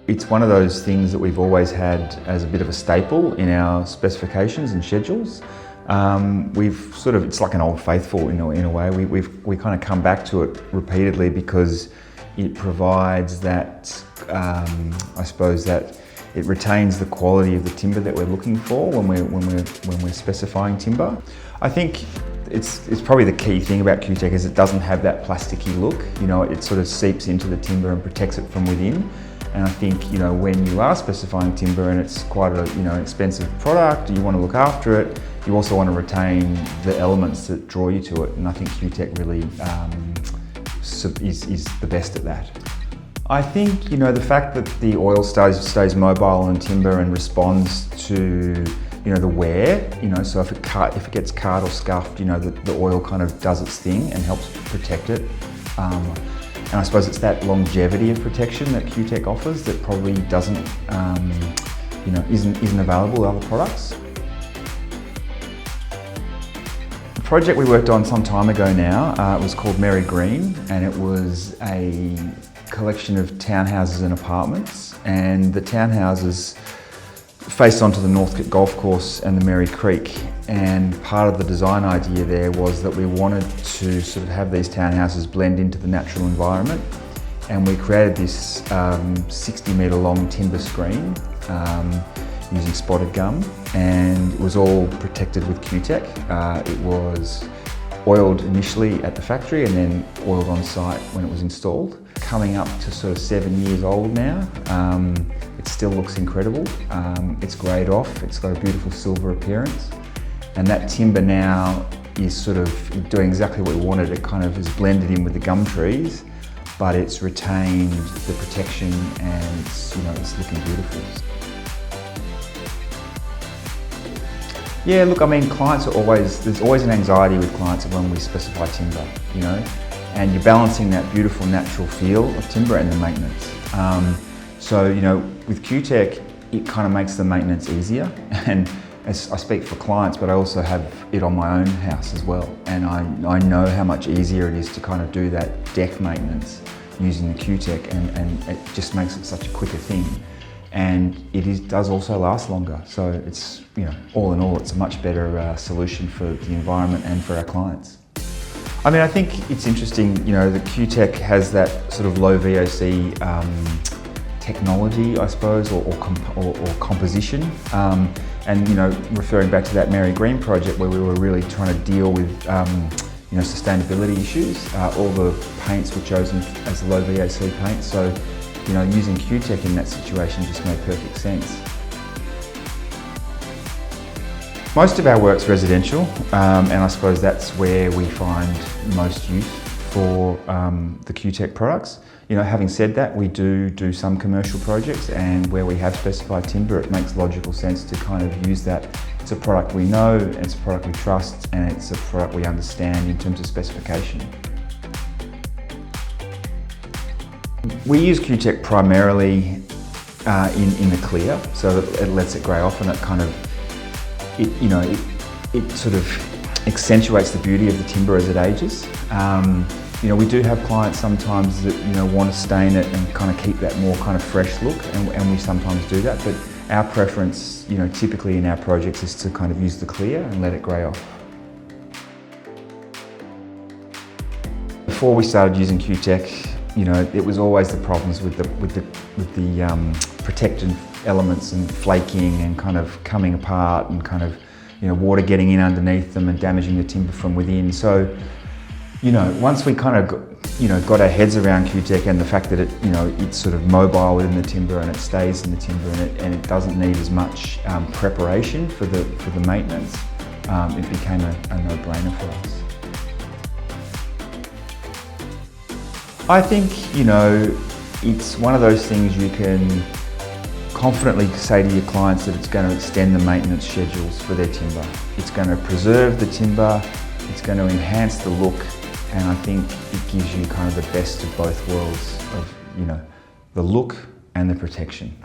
it's one of those things that we've always had as a bit of a staple in our specifications and schedules. It's like an old faithful in a way. We kind of come back to it repeatedly because it provides that, I suppose that it retains the quality of the timber that we're looking for when we're specifying timber. I think it's probably the key thing about Q-Tech is it doesn't have that plasticky look. You know, it sort of seeps into the timber and protects it from within. And I think, you know, when you are specifying timber and it's quite a, you know, expensive product, you want to look after it, you also want to retain the elements that draw you to it. And I think Q-Tech really is the best at that. I think, you know, the fact that the oil stays mobile on timber and responds to, you know, the wear, you know, so if it gets cut or scuffed, you know, the oil kind of does its thing and helps protect it. And I suppose it's that longevity of protection that Q-Tech offers that probably doesn't, you know, isn't available with other products. The project we worked on some time ago now, it was called Merry Green, and it was a collection of townhouses and apartments, and the townhouses faced onto the Northcote Golf Course and the Merry Creek, and part of the design idea there was that we wanted to sort of have these townhouses blend into the natural environment, and we created this 60-metre long timber screen using spotted gum, and it was all protected with Q-Tech. It was oiled initially at the factory and then oiled on site when it was installed. Coming up to sort of 7 years old now, it still looks incredible. It's greyed off, it's got a beautiful silver appearance, and that timber now is sort of doing exactly what we wanted. It kind of is blended in with the gum trees, but it's retained the protection and it's, you know, it's looking beautiful. Yeah, look, I mean, there's always an anxiety with clients when we specify timber, you know, and you're balancing that beautiful natural feel of timber and the maintenance. So, you know, with Q-Tech, it kind of makes the maintenance easier. And as I speak for clients, but I also have it on my own house as well. And I know how much easier it is to kind of do that deck maintenance using the Q-Tech, and it just makes it such a quicker thing. And it does also last longer. So it's, you know, all in all, it's a much better solution for the environment and for our clients. I mean, I think it's interesting, you know, the Q-Tech has that sort of low VOC technology, I suppose, or composition. And, you know, referring back to that Merry Green project where we were really trying to deal with, you know, sustainability issues, all the paints were chosen as low VOC paints. So, you know, using Q-Tech in that situation just made perfect sense. Most of our work's residential, and I suppose that's where we find most use for the Q-Tech products. You know, having said that, we do some commercial projects, and where we have specified timber, it makes logical sense to kind of use that. It's a product we know, it's a product we trust, and it's a product we understand in terms of specification. We use Q-Tech primarily in the clear, so that it lets it grey off, and it kind of, it sort of accentuates the beauty of the timber as it ages. You know, we do have clients sometimes that, you know, want to stain it and kind of keep that more kind of fresh look, and we sometimes do that, but our preference, you know, typically in our projects is to kind of use the clear and let it grey off. Before we started using Q-Tech, you know, it was always the problems with the protective elements and flaking and kind of coming apart and kind of, you know, water getting in underneath them and damaging the timber from within. So, you know, once we kind of got our heads around Q-Tech and the fact that it, you know, it's sort of mobile within the timber and it stays in the timber and it doesn't need as much preparation for the maintenance, it became a no-brainer for us. I think, you know, it's one of those things you can confidently say to your clients that it's going to extend the maintenance schedules for their timber. It's going to preserve the timber, it's going to enhance the look, and I think it gives you kind of the best of both worlds of, you know, the look and the protection.